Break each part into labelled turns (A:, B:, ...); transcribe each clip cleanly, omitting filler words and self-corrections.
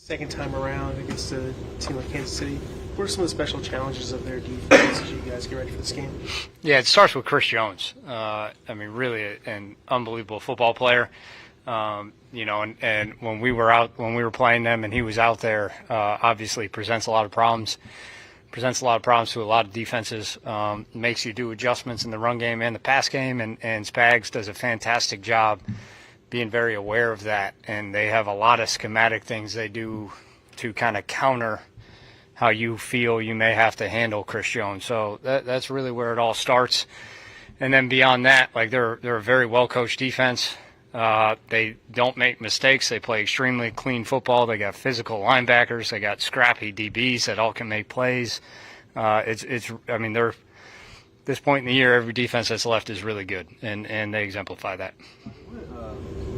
A: second time around against a team like Kansas City. What are some of the special challenges of their defense as you guys get ready for this game?
B: Yeah, it starts with Chris Jones. Really an unbelievable football player. And when we were playing them and he was out there, obviously presents a lot of problems to a lot of defenses, makes you do adjustments in the run game and the pass game, and Spags does a fantastic job being very aware of that. And they have a lot of schematic things they do to kind of counter how you feel you may have to handle Chris Jones. So that's really where it all starts. And then beyond that, like they're a very well-coached defense. They don't make mistakes. They play extremely clean football. They got physical linebackers. They got scrappy DBs that all can make plays. They're this point in the year, every defense that's left is really good, and they exemplify that.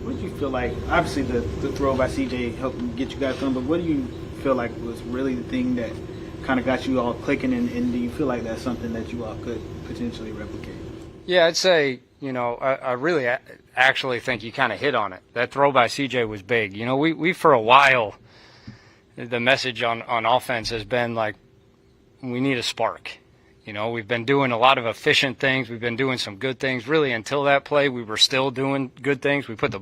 C: What did you feel like? Obviously, the throw by CJ helped get you guys going, but what do you feel like was really the thing that kind of got you all clicking, and do you feel like that's something that you all could potentially replicate?
B: Yeah, I'd say, I really actually think you kind of hit on it. That throw by CJ was big. We for a while, the message on offense has been like, we need a spark. We've been doing a lot of efficient things. We've been doing some good things. Really, until that play, we were still doing good things. We put the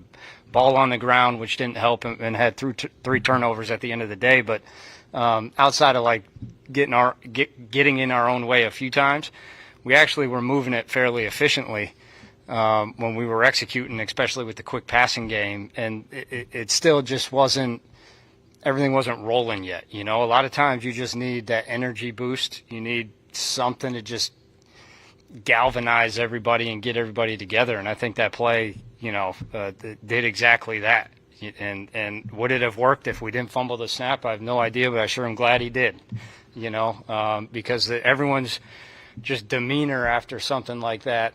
B: ball on the ground, which didn't help, and had three turnovers at the end of the day. But outside of like getting in our own way a few times, we actually were moving it fairly efficiently when we were executing, especially with the quick passing game. And it still just wasn't – everything wasn't rolling yet. A lot of times you just need that energy boost. You need something to just galvanize everybody and get everybody together. And I think that play, did exactly that. And would it have worked if we didn't fumble the snap? I have no idea, but I sure am glad he did, because everyone's just demeanor after something like that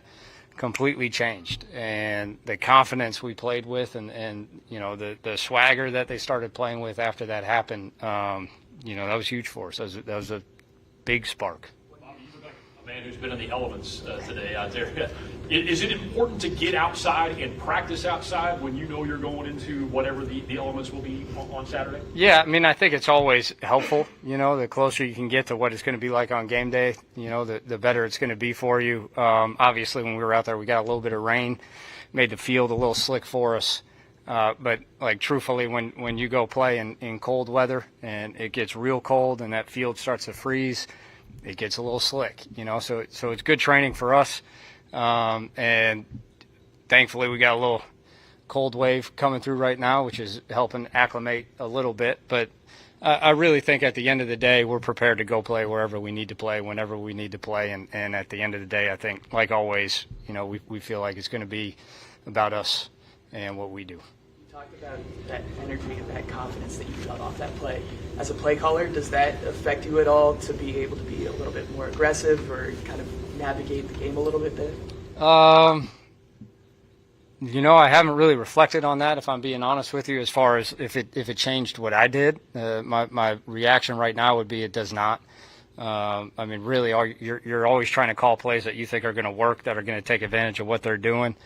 B: completely changed. And the confidence we played with and the swagger that they started playing with after that happened, that was huge for us. That was a big spark.
D: Man who's been in the elements today out there. Is it important to get outside and practice outside when you know you're going into whatever the elements will be on Saturday?
B: Yeah, I think it's always helpful. The closer you can get to what it's going to be like on game day, the better it's going to be for you. Obviously, when we were out there, we got a little bit of rain, made the field a little slick for us. But truthfully, when you go play in cold weather and it gets real cold and that field starts to freeze, it gets a little slick, so it's good training for us. And thankfully we got a little cold wave coming through right now, which is helping acclimate a little bit. But I really think at the end of the day, we're prepared to go play wherever we need to play, whenever we need to play. And at the end of the day, I think, like always, we feel like it's going to be about us and what we do.
E: Talked about that energy and that confidence that you got off that play. As a play caller, does that affect you at all to be able to be a little bit more aggressive or kind of navigate the game a little bit there?
B: I haven't really reflected on that, if I'm being honest with you, as far as if it changed what I did. My reaction right now would be it does not. Really, you're always trying to call plays that you think are going to work, that are going to take advantage of what they're doing,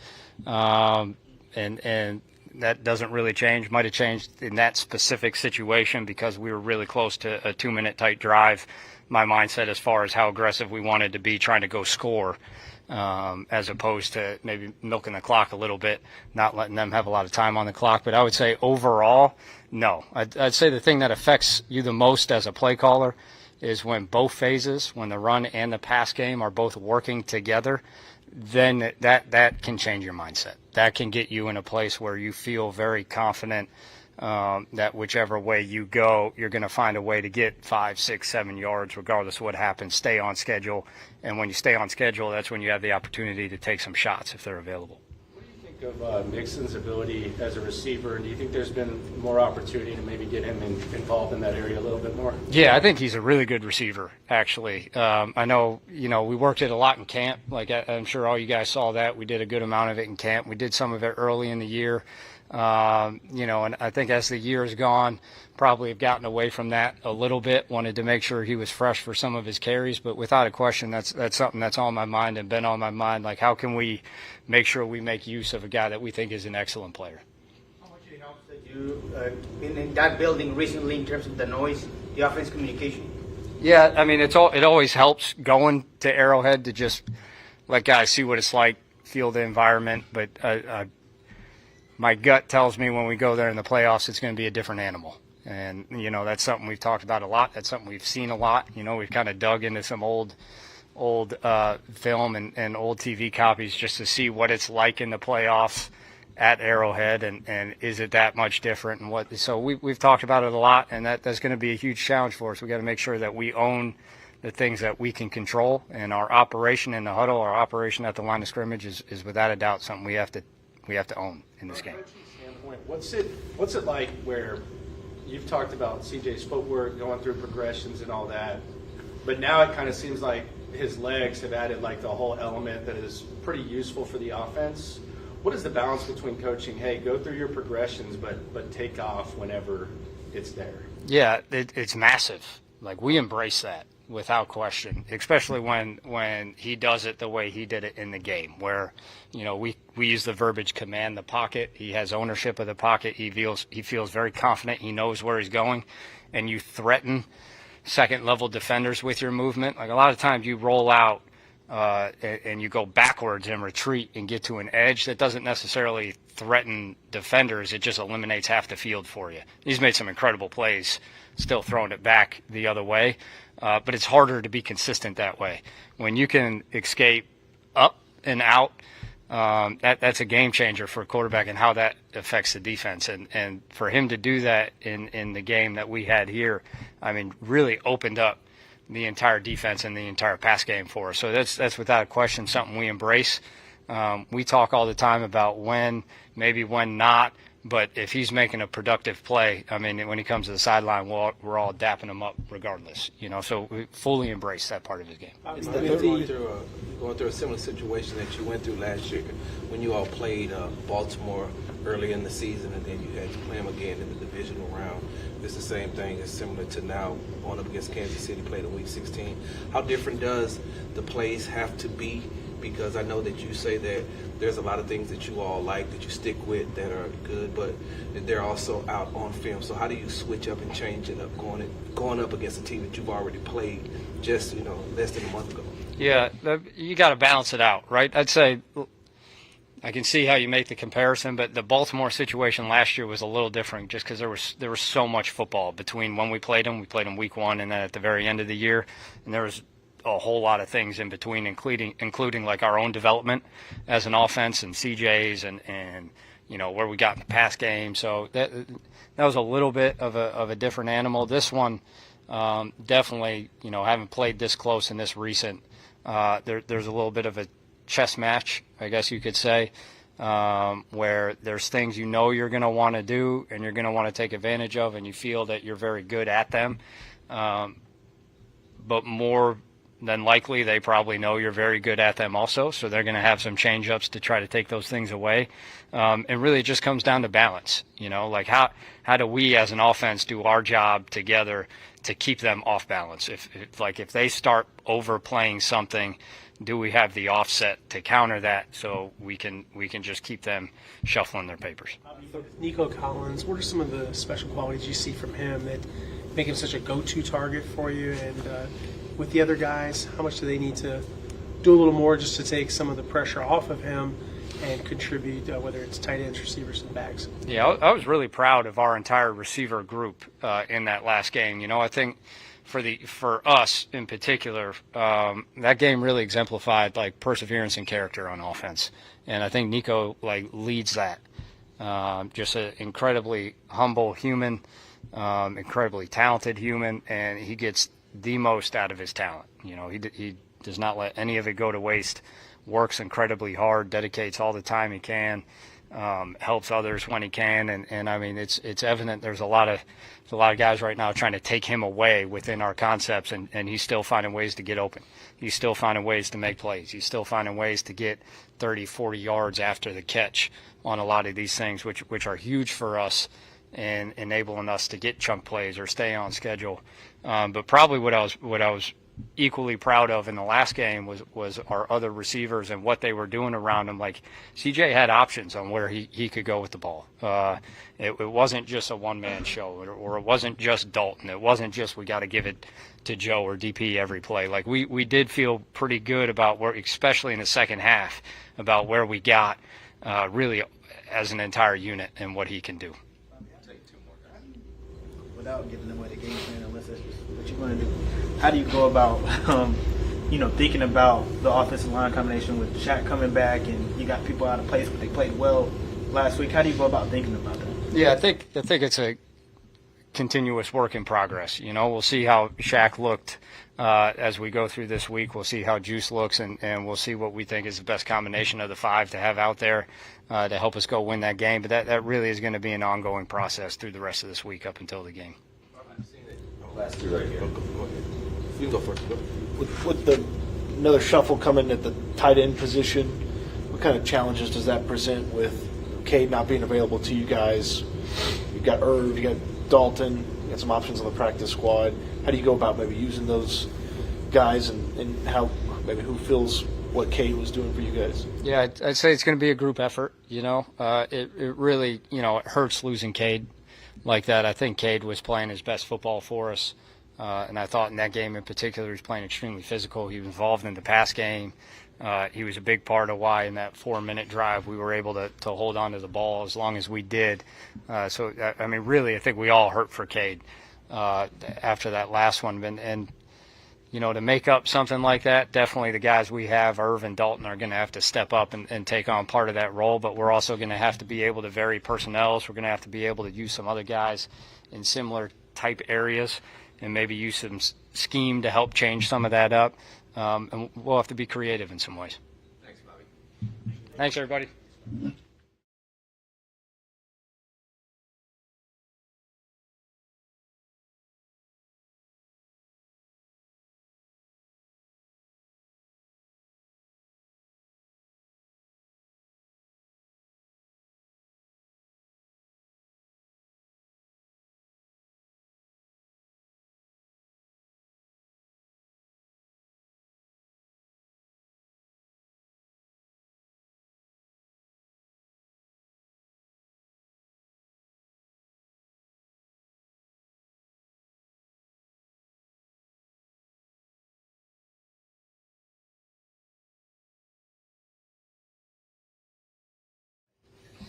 B: and that doesn't really change. Might have changed in that specific situation because we were really close to a 2-minute tight drive. My mindset as far as how aggressive we wanted to be trying to go score, as opposed to maybe milking the clock a little bit, not letting them have a lot of time on the clock. But I would say overall, no. I'd say the thing that affects you the most as a play caller is when both phases, when the run and the pass game are both working together, then that can change your mindset. That can get you in a place where you feel very confident that whichever way you go, you're going to find a way to get 5, 6, 7 yards, regardless of what happens. Stay on schedule. And when you stay on schedule, that's when you have the opportunity to take some shots if they're available.
F: What do you think of Mixon's ability as a receiver? And do you think there's been more opportunity to maybe get him involved in that area a little bit more?
B: Yeah, I think he's a really good receiver, actually. I know, we worked it a lot in camp. I'm sure all you guys saw that. We did a good amount of it in camp. We did some of it early in the year. And I think as the year has gone, probably have gotten away from that a little bit. Wanted to make sure he was fresh for some of his carries, but without a question, that's something that's on my mind and been on my mind. Like, how can we make sure we make use of a guy that we think is an excellent player?
C: How much it helps that
G: You been in that building recently in terms of the noise, the offense communication?
B: Yeah, I mean, it always helps going to Arrowhead to just let guys see what it's like, feel the environment. But my gut tells me when we go there in the playoffs, it's going to be a different animal. And, you know, that's something we've talked about a lot. That's something we've seen a lot. You know, we've kind of dug into some old film and old TV copies just to see what it's like in the playoffs at Arrowhead, and is it that much different, and what. So we've talked about it a lot, and that's going to be a huge challenge for us. We got to make sure that we own the things that we can control, and our operation in the huddle, our operation at the line of scrimmage is without a doubt something we have to own in this game.
F: Standpoint, what's it like where you've talked about CJ's footwork, going through progressions and all that, but now it kind of seems like his legs have added like the whole element that is pretty useful for the offense. What is the balance between coaching, hey, go through your progressions, but take off whenever it's there? Yeah,
B: it's massive. Like, we embrace that without question, especially when he does it the way he did it in the game, where, you know, we use the verbiage command the pocket. He has ownership of the pocket. He feels very confident. He knows where he's going, and you threaten second-level defenders with your movement. Like, a lot of times you roll out and you go backwards and retreat and get to an edge that doesn't necessarily threaten defenders. It just eliminates half the field for you. He's made some incredible plays, still throwing it back the other way, but it's harder to be consistent that way. When you can escape up and out, that's a game changer for a quarterback and how that affects the defense. And for him to do that in the game that we had here, I mean, really opened up the entire defense and the entire pass game for us. So that's without a question something we embrace. We talk all the time about when, maybe when not, but if he's making a productive play, I mean, when he comes to the sideline, we're all dapping him up regardless, you know, so we fully embrace that part of his game.
H: It's going through a similar situation that you went through last year when you all played Baltimore early in the season, and then you had to play them again in the divisional round. It's the same thing. It's similar to now going up against Kansas City, played in Week 16. How different does the plays have to be? Because I know that you say that there's a lot of things that you all like, that you stick with, that are good, but they're also out on film. So how do you switch up and change it up going up against a team that you've already played just, you know, less than a month ago? Yeah,
B: you got to balance it out, right? I'd say I can see how you make the comparison, but the Baltimore situation last year was a little different just because there was so much football between when we played them week 1, and then at the very end of the year, and there was a whole lot of things in between, including like our own development as an offense and CJ's and you know, where we got in the pass game. So that was a little bit of a different animal. This one, definitely, you know, having played this close and this recent, there's a little bit of a chess match, I guess you could say, where there's things you know you're going to want to do and you're going to want to take advantage of, and you feel that you're very good at them. But more than likely, they probably know you're very good at them also, so they're going to have some change-ups to try to take those things away. And really, it just comes down to balance. You know, like how do we as an offense do our job together to keep them off balance? If they start overplaying something, do we have the offset to counter that so we can just keep them shuffling their papers?
A: Nico Collins, what are some of the special qualities you see from him that make him such a go-to target for you? And with the other guys, how much do they need to do a little more just to take some of the pressure off of him and contribute, whether it's tight ends, receivers, and backs?
B: Yeah, I was really proud of our entire receiver group in that last game. You know, I think for us in particular, that game really exemplified like perseverance and character on offense, and I think Nico like leads that. Just an incredibly humble human, incredibly talented human, and he gets the most out of his talent. You know, he does not let any of it go to waste. Works incredibly hard, dedicates all the time he can, helps others when he can, and I mean it's evident there's a lot of guys right now trying to take him away within our concepts, and he's still finding ways to get open. He's still finding ways to make plays. He's still finding ways to get 30, 40 yards after the catch on a lot of these things, which are huge for us and enabling us to get chunk plays or stay on schedule. But probably what I was equally proud of in the last game was our other receivers and what they were doing around him. Like CJ had options on where he could go with the ball. It wasn't just a one-man show, or it wasn't just Dalton. It wasn't just we got to give it to Joe or DP every play. Like we did feel pretty good about where, especially in the second half, about where we got really as an entire unit and what he can do.
C: Without giving away the game plan, unless that's what you want to do, how do you go about, thinking about the offensive line combination with Shaq coming back and you got people out of place, but they played well last week? How do you go about thinking about that?
B: Yeah, I think it's a continuous work in progress. We'll see how Shaq looked as we go through this week. We'll see how Juice looks, and we'll see what we think is the best combination of the five to have out there to help us go win that game. But that really is going to be an ongoing process through the rest of this week up until the game.
H: Last two right here. Go ahead. You can go first. Go.
I: With another shuffle coming at the tight end position, what kind of challenges does that present with Cade not being available to you guys? You've got Irv, you got Dalton, you got some options on the practice squad. How do you go about maybe using those guys and how maybe who feels what Cade was doing for you guys?
B: Yeah, I'd say it's going to be a group effort. It really, it hurts losing Cade like that. I think Cade was playing his best football for us. And I thought in that game in particular, he was playing extremely physical. He was involved in the pass game. He was a big part of why in that 4-minute drive we were able to hold on to the ball as long as we did. Really, I think we all hurt for Cade after that last one. And to make up something like that, definitely the guys we have, Irv and Dalton, are going to have to step up and take on part of that role. But we're also going to have to be able to vary personnel. So we're going to have to be able to use some other guys in similar type areas and maybe use some scheme to help change some of that up. And we'll have to be creative in some ways.
H: Thanks, Bobby.
B: Thanks, everybody.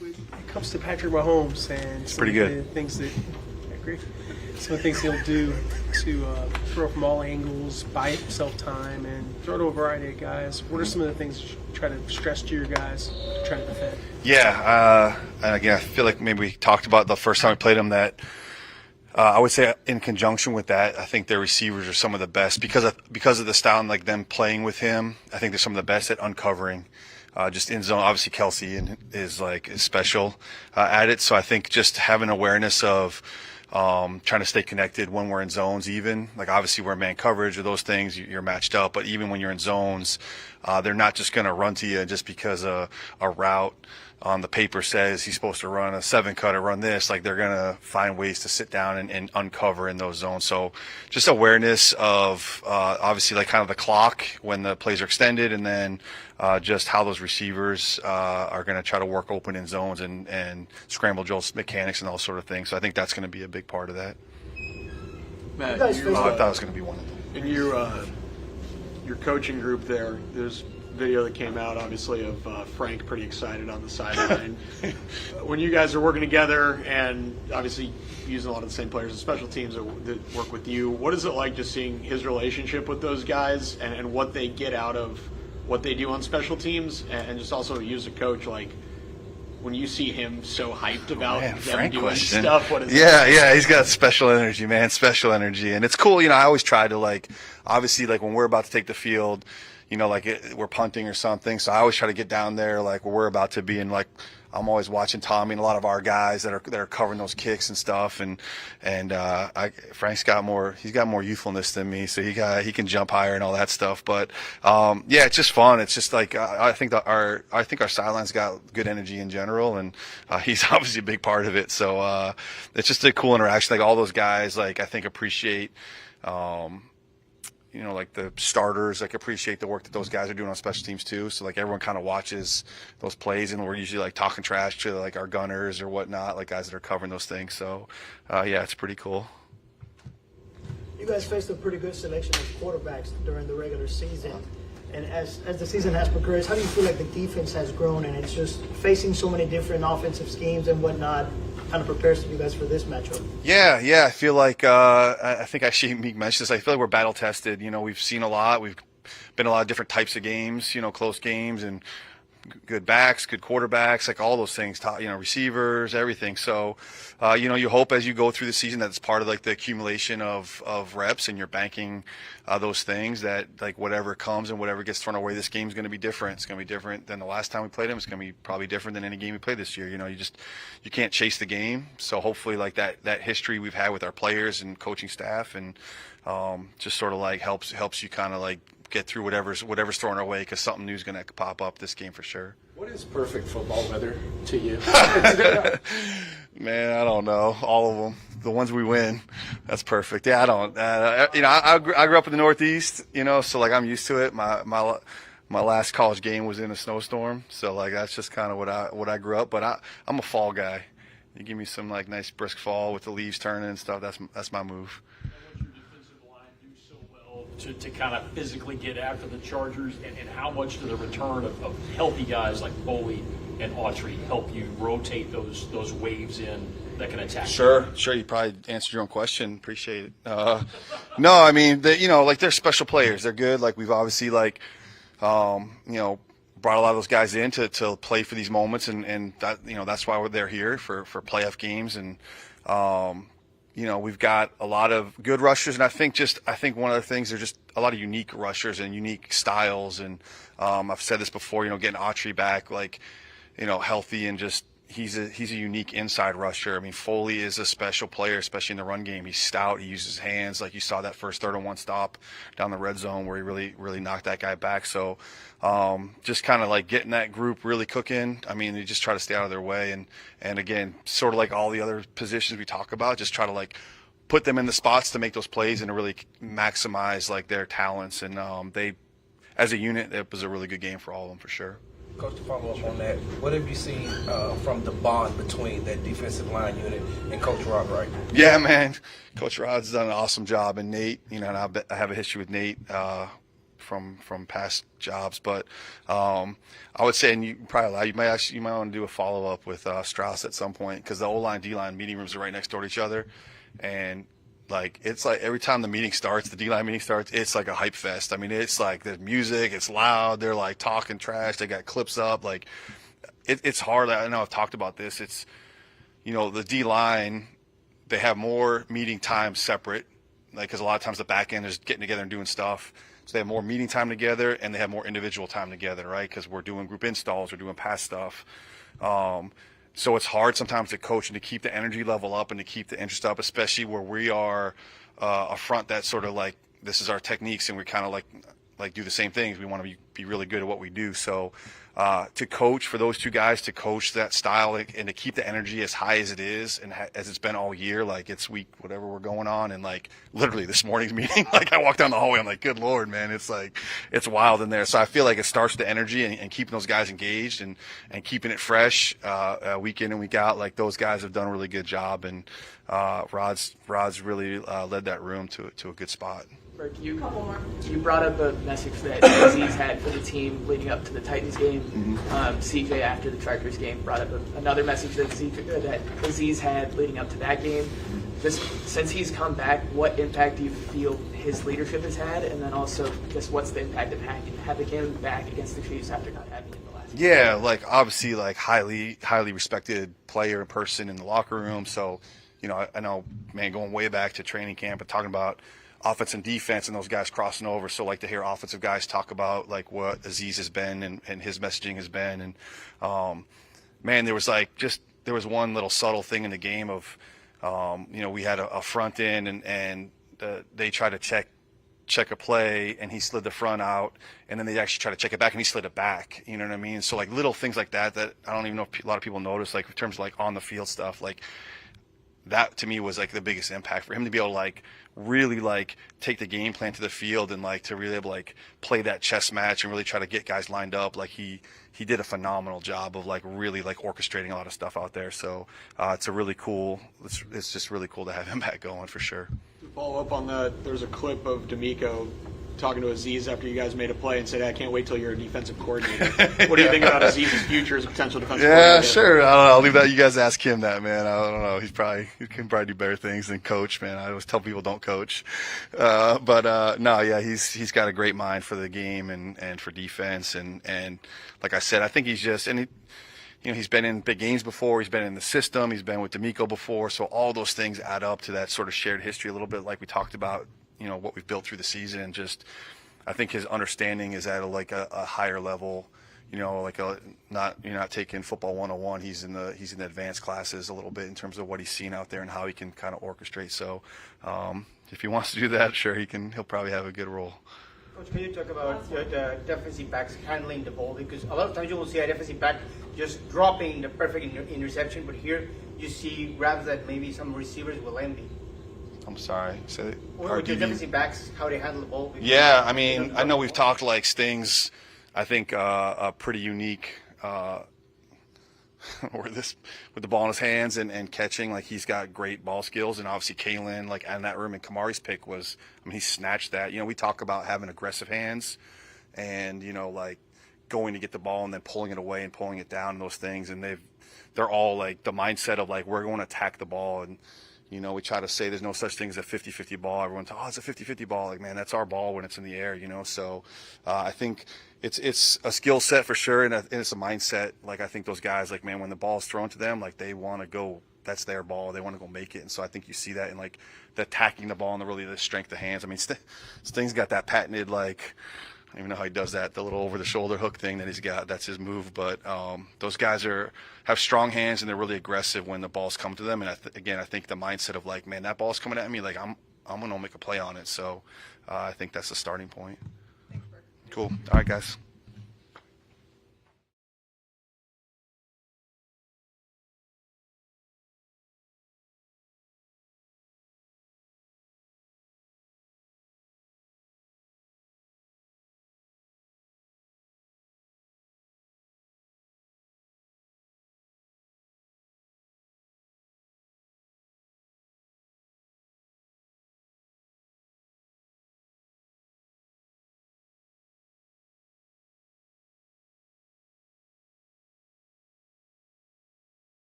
A: When it comes to Patrick Mahomes and some
J: pretty
A: of
J: good.
A: the things that I agree, some of the things he'll do to throw from all angles, buy himself time, and throw to a variety of guys. What are some of the things you try to stress to your guys to try to defend?
J: Yeah, and again, I feel like maybe we talked about the first time we played him that I would say in conjunction with that, I think their receivers are some of the best because of the style and like them playing with him. I think they're some of the best at uncovering. Just in zone, obviously Kelsey is special at it. So I think just having awareness of trying to stay connected when we're in zones, even like obviously we're in man coverage or those things, you're matched up. But even when you're in zones, they're not just going to run to you just because a route on the paper says he's supposed to run a 7-cut or run this. Like they're going to find ways to sit down and uncover in those zones. So just awareness of obviously like kind of the clock when the plays are extended, and then just how those receivers are going to try to work open in zones and scramble Joel's mechanics and all sort of things. So I think that's going to be a big part of that.
K: Matt,
J: I thought it was going to be one of them.
K: in your coaching group there's video that came out, obviously, of Frank pretty excited on the sideline. When you guys are working together and obviously using a lot of the same players and special teams that work with you, what is it like just seeing his relationship with those guys and what they get out of what they do on special teams, and just also you as a coach, like when you see him so hyped about them
J: Frank
K: doing
J: question.
K: stuff, what is
J: Yeah, he's got special energy, man, special energy. And it's cool, I always try to obviously when we're about to take the field, we're punting or something. So I always try to get down there where we're about to be, and I'm always watching Tommy and a lot of our guys that are covering those kicks and stuff. And Frank's got more youthfulness than me, so he can jump higher and all that stuff. But yeah, it's just fun. It's just I think our sideline's got good energy in general, and he's obviously a big part of it. So it's just a cool interaction. All those guys I think appreciate like the starters like appreciate the work that those guys are doing on special teams too. So like everyone kind of watches those plays, and we're usually like talking trash to like our gunners or whatnot, like guys that are covering those things. So yeah, it's pretty cool.
L: You guys faced a pretty good selection of quarterbacks during the regular season. And as the season has progressed, how do you feel like the defense has grown, and it's just facing so many different offensive schemes and whatnot kind of prepares you guys for this matchup?
J: Yeah. I feel like I think actually Meek mentioned this. I feel like we're battle tested. We've seen a lot. We've been a lot of different types of games. Close games and good backs, good quarterbacks, like all those things. Receivers, everything. So, you hope as you go through the season that it's part of like the accumulation of reps, and you're banking those things that like whatever comes and whatever gets thrown away, this game's going to be different. It's going to be different than the last time we played them. It's going to be probably different than any game we played this year. You can't chase the game. So hopefully like that history we've had with our players and coaching staff, and just sort of like helps you kind of like get through whatever's thrown our way, because something new is going to pop up this game for sure.
K: What is perfect football weather to you?
J: Man, I don't know. All of them. The ones we win, that's perfect. Yeah, I don't. I grew up in the Northeast, so like I'm used to it. My last college game was in a snowstorm, so like that's just kind of what I grew up. But I'm a fall guy. You give me some like nice brisk fall with the leaves turning and stuff. That's my move.
D: To kind of physically get after the Chargers, and how much do the return of healthy guys like Foley and Autry help you rotate those waves in that can attack?
J: Sure. You probably answered your own question. Appreciate it. No, I mean, like they're special players. They're good. Like we've obviously like, brought a lot of those guys in to play for these moments, and that that's why they're here for playoff games, and we've got a lot of good rushers, and I think one of the things, there's just a lot of unique rushers and unique styles, and I've said this before, getting Autry back, like, healthy, and just he's a unique inside rusher. I mean, Foley is a special player, especially in the run game. He's stout. He uses his hands, like you saw that first 3rd-and-1 stop down the red zone where he really knocked that guy back. So just kind of like getting that group really cooking. I mean, you just try to stay out of their way, and again, sort of like all the other positions we talk about, just try to like put them in the spots to make those plays and to really maximize like their talents. And they, as a unit, it was a really good game for all of them for sure.
H: Coach, to follow up on that, what have you seen from the bond between that defensive line unit and Coach Rod Wright?
J: Yeah, man. Coach Rod's done an awesome job, and Nate, and I have a history with Nate from past jobs, but I would say, and you probably you might want to do a follow up with Strauss at some point, because the O-line, D-line meeting rooms are right next door to each other, and like it's like every time the meeting starts, the D-line meeting starts, it's like a hype fest. I mean, it's like there's music, it's loud, they're like talking trash, they got clips up, like it's hard. I know I've talked about this. It's the D-line, they have more meeting time separate, like because a lot of times the back end is getting together and doing stuff. So they have more meeting time together, and they have more individual time together, right? Because we're doing group installs, we're doing pass stuff. So it's hard sometimes to coach and to keep the energy level up and to keep the interest up, especially where we are a front that's sort of like, this is our techniques, and we kind of like do the same things. We want to be really good at what we do. So to coach, for those two guys to coach that style and to keep the energy as high as it is and as it's been all year, like it's week whatever we're going on, and like literally this morning's meeting, like I walked down the hallway, I'm like, good Lord, man, it's like it's wild in there. So I feel like it starts the energy and keeping those guys engaged and keeping it fresh week in and week out. Like those guys have done a really good job, and Rod's really led that room to a good spot.
E: Burke, you brought up a message that Aziz had for the team leading up to the Titans game. CJ, after the Chargers game, brought up another message that Aziz had leading up to that game. Just since he's come back, what impact do you feel his leadership has had? And then also, just what's the impact of having him back against the Chiefs after not having him the last game?
J: Yeah, like obviously like highly respected player and person in the locker room. So, I know, man, going way back to training camp and talking about offense and defense and those guys crossing over. So like to hear offensive guys talk about like what Aziz has been and his messaging has been. And man, there was one little subtle thing in the game of, we had a front end and they tried to check a play and he slid the front out, and then they actually tried to check it back and he slid it back. You know what I mean? So like little things like that I don't even know if a lot of people notice, like in terms of like on the field stuff, like that to me was like the biggest impact for him to be able to like really like take the game plan to the field and like to really able to like play that chess match and really try to get guys lined up. Like he did a phenomenal job of like really like orchestrating a lot of stuff out there. So it's a really cool. It's just really cool to have him back going for sure.
K: To follow up on that, there's a clip of D'Amico talking to Aziz after you guys made a play and said, "I can't wait till you're a defensive coordinator." What do you think about Aziz's future as a potential defensive coordinator?
J: Yeah, sure. I don't know. I'll leave that. You guys ask him that, man. I don't know. He can probably do better things than coach, man. I always tell people don't coach. But no, yeah, he's got a great mind for the game and for defense. And like I said, I think he's just, and he's been in big games before. He's been in the system. He's been with D'Amico before. So all those things add up to that sort of shared history a little bit like we talked about, what we've built through the season. And just, I think his understanding is at a higher level. Like you're not taking football 101. He's in the advanced classes a little bit in terms of what he's seen out there and how he can kind of orchestrate. So if he wants to do that, sure, he'll probably have a good role.
G: Coach, can you talk about the defensive backs handling the ball? Because a lot of times you will see a defensive back just dropping the perfect interception, but here you see grabs that maybe some receivers will envy.
J: I'm sorry.
G: Or the defensive backs, how they handle the ball.
J: Yeah, I mean, I know we've talked like Sting's, I think, pretty unique with the ball in his hands and catching. Like he's got great ball skills, and obviously Kalen, like in that room, and Kamari's pick was, he snatched that. We talk about having aggressive hands, and like going to get the ball and then pulling it away and pulling it down and those things, and they're all like the mindset of like we're going to attack the ball. And we try to say there's no such thing as a 50-50 ball. Everyone's, it's a 50-50 ball. Like, man, that's our ball when it's in the air, So I think it's a skill set for sure, and it's a mindset. Like, I think those guys, like, man, when the ball's thrown to them, like, they want to go. That's their ball. They want to go make it. And so I think you see that in, like, the attacking the ball and the strength of hands. I mean, Sting's got that patented, like, I don't even know how he does that, the little over-the-shoulder hook thing that he's got. That's his move. But those guys have strong hands, and they're really aggressive when the balls come to them. And I think the mindset of like, man, that ball's coming at me, like I'm going to make a play on it. So I think that's the starting point. Thanks, Bert. Cool. All right, guys.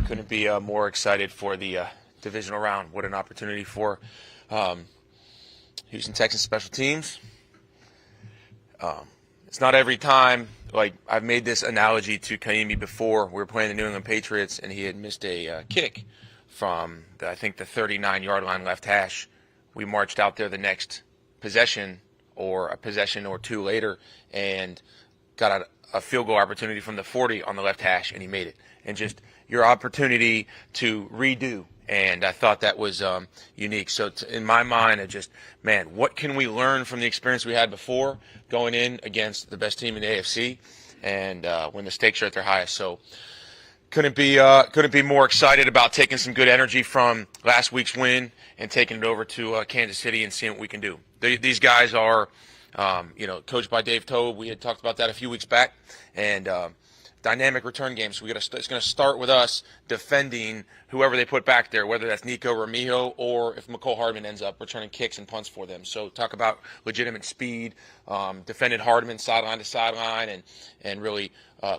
M: Couldn't be more excited for the divisional round. What an opportunity for Houston Texans special teams. It's not every time, like I've made this analogy to Kaimi before. We were playing the New England Patriots, and he had missed a kick from, I think, the 39-yard line left hash. We marched out there the next possession or a possession or two later and got a field goal opportunity from the 40 on the left hash, and he made it. And just your opportunity to redo. And I thought that was unique. So in my mind, man, what can we learn from the experience we had before going in against the best team in the AFC and when the stakes are at their highest? So couldn't be more excited about taking some good energy from last week's win and taking it over to Kansas City and seeing what we can do. These guys are, coached by Dave Tobe. We had talked about that a few weeks back. And dynamic return game. So it's going to start with us defending whoever they put back there, whether that's Nico Ramijo or if McCole Hardman ends up returning kicks and punts for them. So talk about legitimate speed, defended Hardman sideline to sideline, and really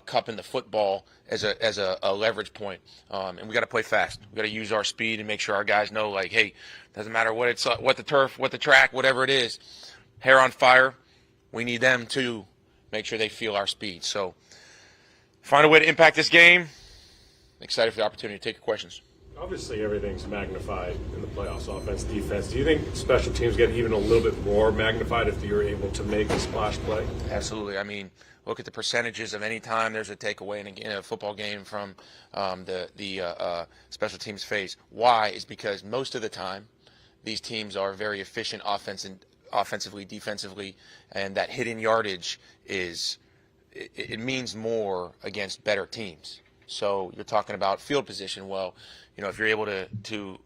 M: cupping the football as a leverage point. And we got to play fast. We got to use our speed and make sure our guys know, like, hey, doesn't matter what the turf, what the track, whatever it is, hair on fire. We need them to make sure they feel our speed. So find a way to impact this game. Excited for the opportunity to take your questions.
N: Obviously, everything's magnified in the playoffs, offense, defense. Do you think special teams get even a little bit more magnified if you're able to make a splash play?
M: Absolutely. I mean, look at the percentages of any time there's a takeaway in a football game from the special teams phase. Why? Is because most of the time these teams are very efficient offensively, defensively, and that hidden yardage it means more against better teams. So you're talking about field position. Well, if you're able to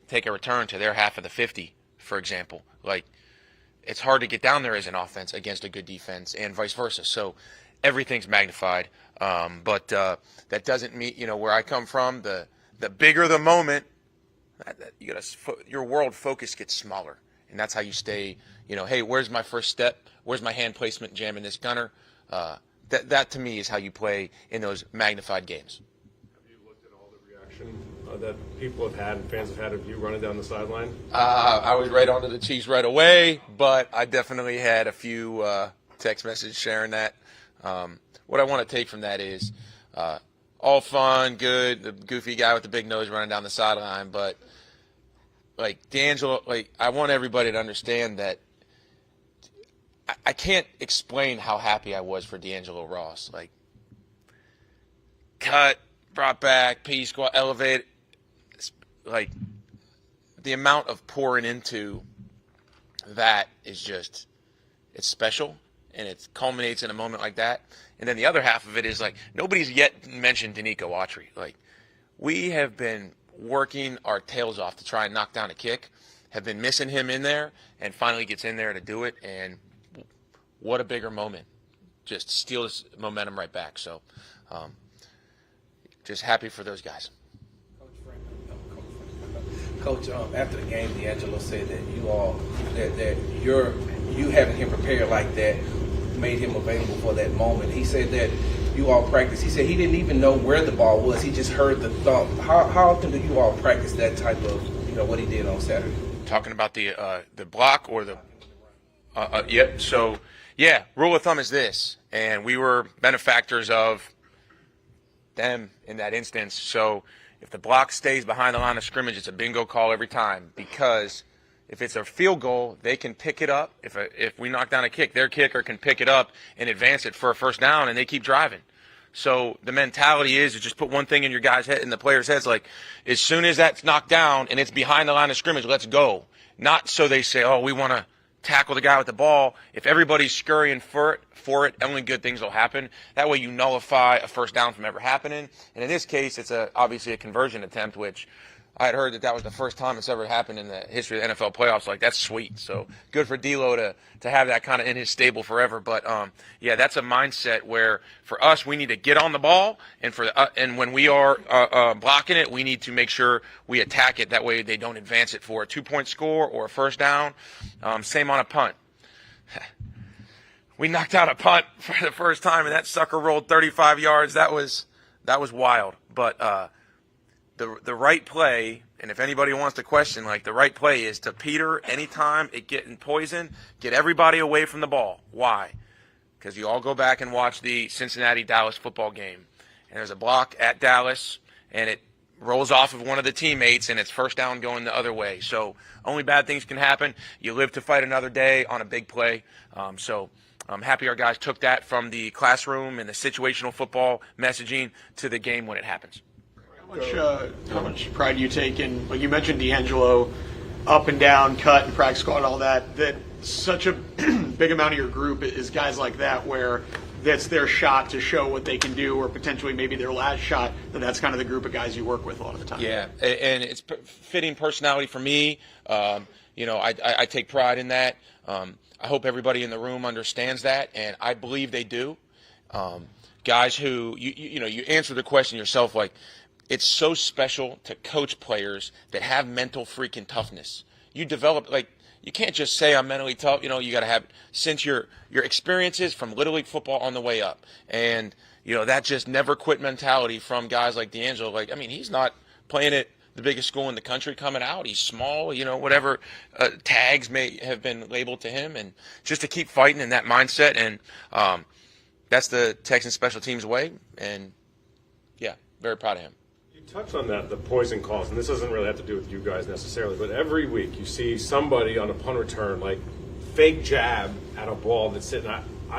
M: take a return to their half of the 50, for example, like it's hard to get down there as an offense against a good defense and vice versa. So everything's magnified. But that doesn't mean, where I come from, the bigger the moment, your world focus gets smaller. And that's how you stay, hey, where's my first step? Where's my hand placement jamming this gunner? That to me is how you play in those magnified games.
N: Have you looked at all the reaction that people have had and fans have had of you running down the sideline?
M: I was right onto the Chiefs right away, but I definitely had a few text messages sharing that. What I want to take from that is all fun, good, the goofy guy with the big nose running down the sideline, but like D'Angelo, I want everybody to understand that I can't explain how happy I was for D'Angelo Ross. Like, cut, brought back, P squad, elevate. Like, the amount of pouring into that is just, it's special, and it culminates in a moment like that. And then the other half of it is, like, nobody's yet mentioned Danico Autry. Like, we have been working our tails off to try and knock down a kick, have been missing him in there, and finally gets in there to do it, and what a bigger moment. Just steals momentum right back. So just happy for those guys.
H: Coach, after the game, D'Angelo said that you having him prepared like that made him available for that moment. He said that you all practice. He said he didn't even know where the ball was. He just heard the thump. How often do you all practice that type of, what he did on Saturday?
M: Talking about the block or the yep. So yeah, rule of thumb is this, and we were benefactors of them in that instance. So if the block stays behind the line of scrimmage, it's a bingo call every time, because if it's a field goal, they can pick it up. If we knock down a kick, their kicker can pick it up and advance it for a first down, and they keep driving. So the mentality is to just put one thing in your guys' head, in the players' heads, like as soon as that's knocked down and it's behind the line of scrimmage, let's go. Not so they say, oh, we want to tackle the guy with the ball. If everybody's scurrying for it, only good things will happen. That way you nullify a first down from ever happening. And in this case, it's obviously a conversion attempt, which I had heard that was the first time it's ever happened in the history of the NFL playoffs. Like, that's sweet. So good for D'Lo to have that kind of in his stable forever. But yeah, that's a mindset where for us, we need to get on the ball, and and when we are blocking it, we need to make sure we attack it. That way they don't advance it for a 2-point score or a first down. Same on a punt. We knocked out a punt for the first time, and that sucker rolled 35 yards. That was wild. But the right play, and if anybody wants to question, like, the right play is to Peter anytime it getting poison, get everybody away from the ball. Why? Because you all go back and watch the Cincinnati-Dallas football game, and there's a block at Dallas, and it rolls off of one of the teammates, and it's first down going the other way. So only bad things can happen. You live to fight another day on a big play. So I'm happy our guys took that from the classroom and the situational football messaging to the game when it happens.
K: How much pride do you take in, like you mentioned, D'Angelo, up and down, cut, and practice squad, all that, that such a big amount of your group is guys like that, where that's their shot to show what they can do, or potentially maybe their last shot, that's kind of the group of guys you work with a lot of the time.
M: Yeah, and it's fitting personality for me. I take pride in that. I hope everybody in the room understands that, and I believe they do. Guys who, you answer the question yourself, like, it's so special to coach players that have mental freaking toughness. You develop, like, you can't just say I'm mentally tough. You got to have, since your experiences from Little League football on the way up. And, that just never quit mentality from guys like D'Angelo. Like, I mean, he's not playing at the biggest school in the country coming out. He's small, whatever tags may have been labeled to him. And just to keep fighting in that mindset. And that's the Texans special teams way. And, yeah, very proud of him.
K: You
N: touch on that, the poison calls, and this doesn't really have to do with you guys necessarily, but every week you see somebody on a punt return, like, fake jab at a ball that's sitting.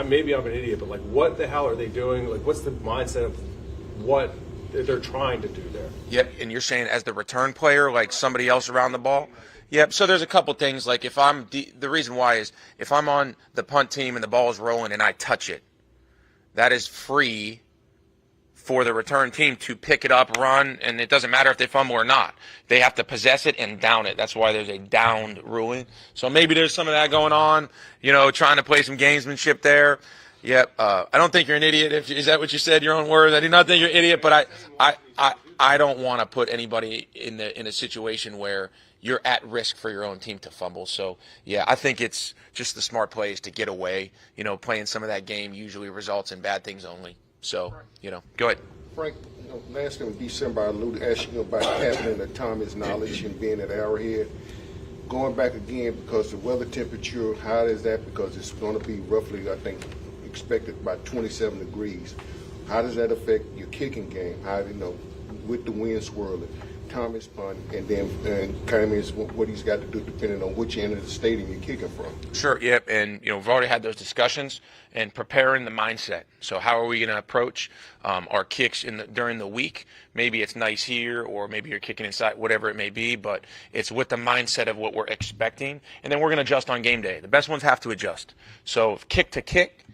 N: Maybe I'm an idiot, but, like, what the hell are they doing? Like, what's the mindset of what they're trying to do there?
M: Yep, and you're saying as the return player, like somebody else around the ball? Yep, so there's a couple things. Like, if I'm the reason why is if I'm on the punt team and the ball is rolling and I touch it, that is free for the return team to pick it up, run, and it doesn't matter if they fumble or not. They have to possess it and down it. That's why there's a downed ruling. So maybe there's some of that going on, trying to play some gamesmanship there. Yep. I don't think you're an idiot. Is that what you said, your own words? I do not think you're an idiot, but I don't want to put anybody in a situation where you're at risk for your own team to fumble. So, yeah, I think it's just the smart plays to get away. Playing some of that game usually results in bad things only. So, go ahead.
O: Frank, last in December, I asked you about tapping into Tommy's knowledge and being at Arrowhead. Going back again, because the weather temperature, how is that? Because it's going to be roughly, I think, expected about 27 degrees. How does that affect your kicking game? How, with the wind swirling, Tommy's punt, and then kind of is what he's got to do depending on which end of the stadium you're kicking from.
M: Sure, yep, and we've already had those discussions and preparing the mindset. So how are we going to approach our kicks during the week? Maybe it's nice here, or maybe you're kicking inside, whatever it may be, but it's with the mindset of what we're expecting, and then we're going to adjust on game day. The best ones have to adjust. So kick to kick,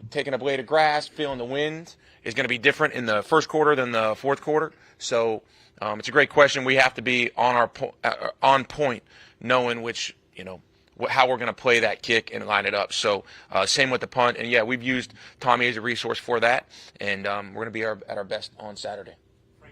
M: taking a blade of grass, feeling the wind is going to be different in the first quarter than the fourth quarter. So it's a great question. We have to be on point, knowing which, how we're going to play that kick and line it up. So same with the punt. And, yeah, we've used Tommy as a resource for that, and we're going to be at our best on Saturday.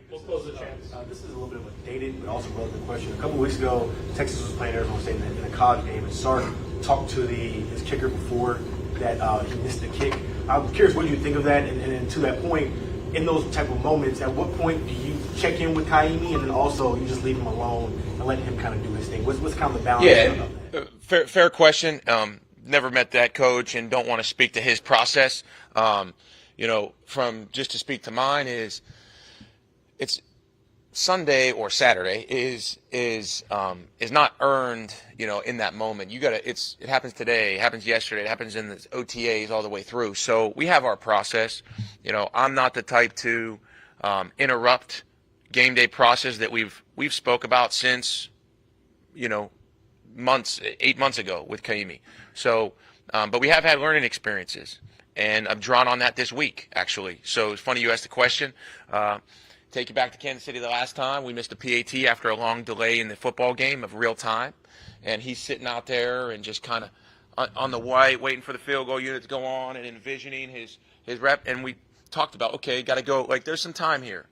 P: We'll close the chat. This is a little bit of a dated but also relevant question. A couple of weeks ago, Texas was playing Arizona State in a college game, and Sark talked to his kicker before that he missed the kick. I'm curious what you think of that, and then to that point, in those type of moments, at what point do you check in with Kaimi, and then also you just leave him alone and let him kind of do his thing? What's kind of the balance?
M: Yeah, fair question. Never met that coach and don't want to speak to his process. From just to speak to mine it's Sunday or Saturday is not earned, in that moment. It happens today, it happens yesterday, it happens in the OTAs all the way through. So we have our process. I'm not the type to interrupt game day process that we've spoke about since, 8 months ago with Kaimi. So, but we have had learning experiences, and I've drawn on that this week, actually. So it's funny you asked the question. Take you back to Kansas City the last time. We missed a PAT after a long delay in the football game of real time. And he's sitting out there and just kind of on the white, waiting for the field goal unit to go on and envisioning his rep. And we talked about, okay, got to go. Like, there's some time here.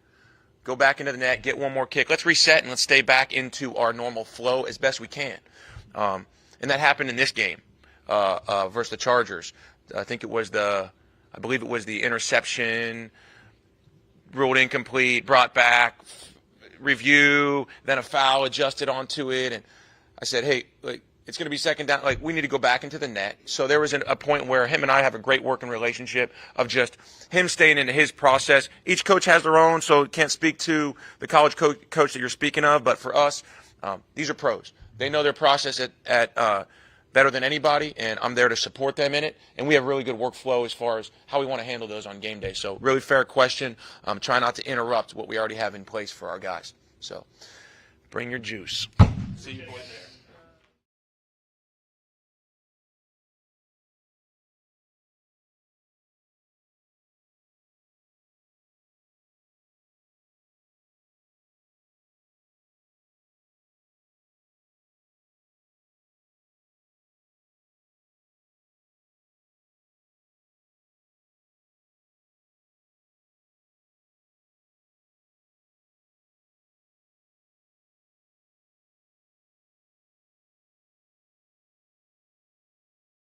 M: Go back into the net, get one more kick. Let's reset and let's stay back into our normal flow as best we can. And that happened in this game versus the Chargers. I believe it was the interception, ruled incomplete, brought back, review, then a foul adjusted onto it. And I said, hey, it's going to be second down. We need to go back into the net. So there was a point where him and I have a great working relationship of just him staying into his process. Each coach has their own, so can't speak to the college coach that you're speaking of. But for us, these are pros. They know their process at better than anybody, and I'm there to support them in it. And we have really good workflow as far as how we want to handle those on game day. So really fair question. Try not to interrupt what we already have in place for our guys. So bring your juice. See you boys there.